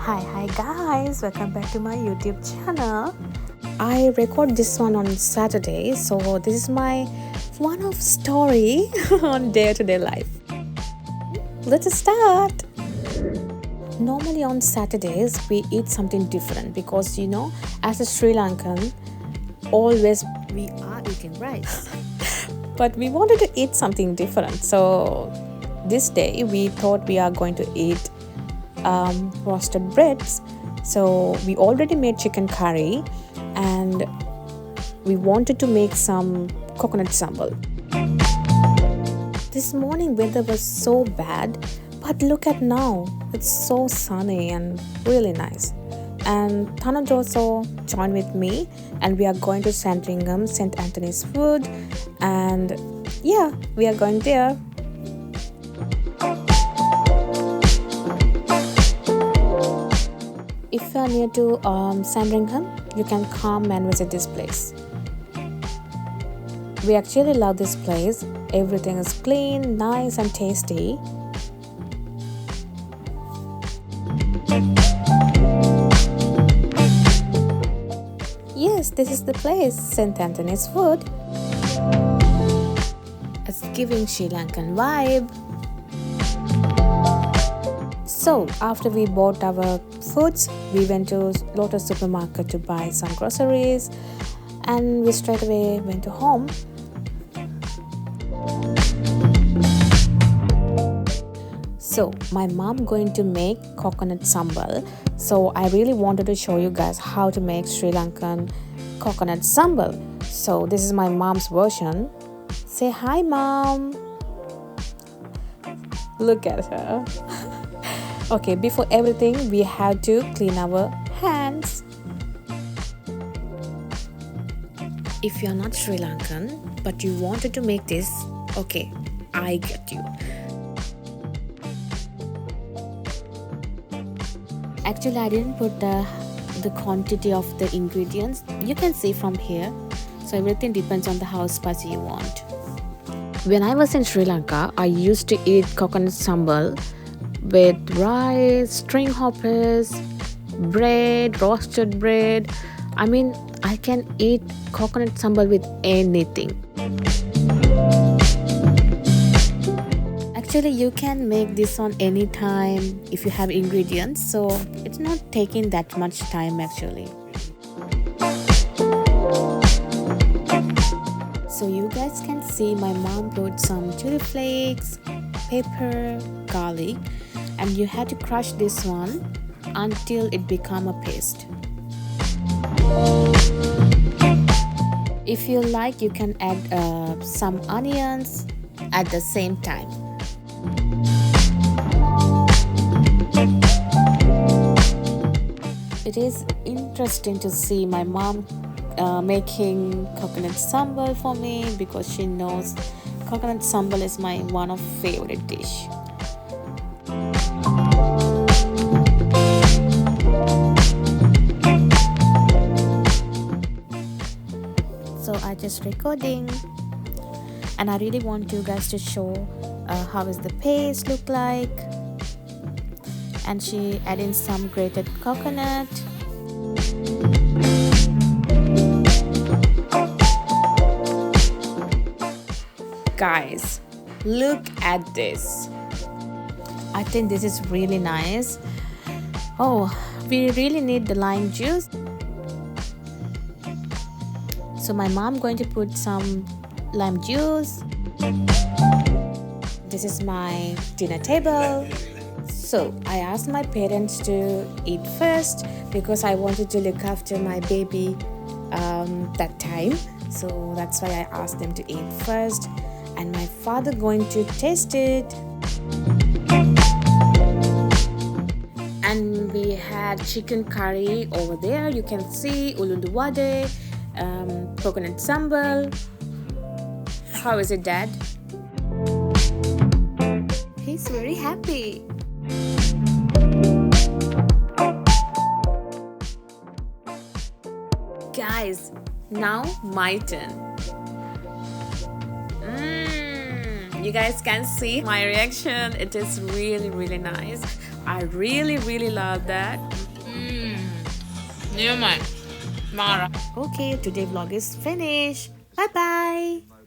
Hi guys, welcome back to my YouTube channel. I record this one on Saturday, so this is my one-off story on day-to-day life. Let's start. Normally on Saturdays we eat something different because as a Sri Lankan, always we are eating rice. But we wanted to eat something different, so this day we thought we are going to eat roasted breads. So we already made chicken curry and we wanted to make some coconut sambal. This morning weather was so bad, but look at now, it's so sunny and really nice. And Thanuj also joined with me and we are going to Sandringham, St. Anthony's Wood, and yeah, we are going there. If you are near to Sandringham, you can come and visit this place. We actually love this place. Everything is clean, nice and tasty. Yes, this is the place, St. Anthony's Wood. It's giving Sri Lankan vibe. So after we bought our foods, we went to Lotus supermarket to buy some groceries and we straight away went to home. So my mom going to make coconut sambal. So I really wanted to show you guys how to make Sri Lankan coconut sambal. So this is my mom's version. Say hi, mom. Look at her. Okay, before everything, we have to clean our hands. If you're not Sri Lankan, but you wanted to make this, okay, I get you. Actually, I didn't put the quantity of the ingredients. You can see from here. So everything depends on the how spicy you want. When I was in Sri Lanka, I used to eat coconut sambal with rice, string hoppers, bread, roasted bread. I mean, I can eat coconut sambal with anything. Actually, you can make this on any time if you have ingredients, so it's not taking that much time actually. So you guys can see my mom put some chili flakes, pepper, garlic, and you have to crush this one until it become a paste. If you like, you can add some onions at the same time. It is interesting to see my mom making coconut sambal for me because she knows coconut sambal is my one of favorite dish. So I just recording and I really want you guys to show how is the paste look like. And she added some grated coconut. Guys, look at this. I think this is really nice. Oh, we really need the lime juice. So my mom going to put some lime juice. This is my dinner table. So I asked my parents to eat first because I wanted to look after my baby that time. So that's why I asked them to eat first. And my father going to taste it. And we had chicken curry over there. You can see ulundu wade, coconut sambal. How is it, Dad? He's very happy. Guys, now my turn. You guys can see my reaction. It is really nice. I really love that. Never mind. Mara. Okay, today vlog is finished. Bye bye.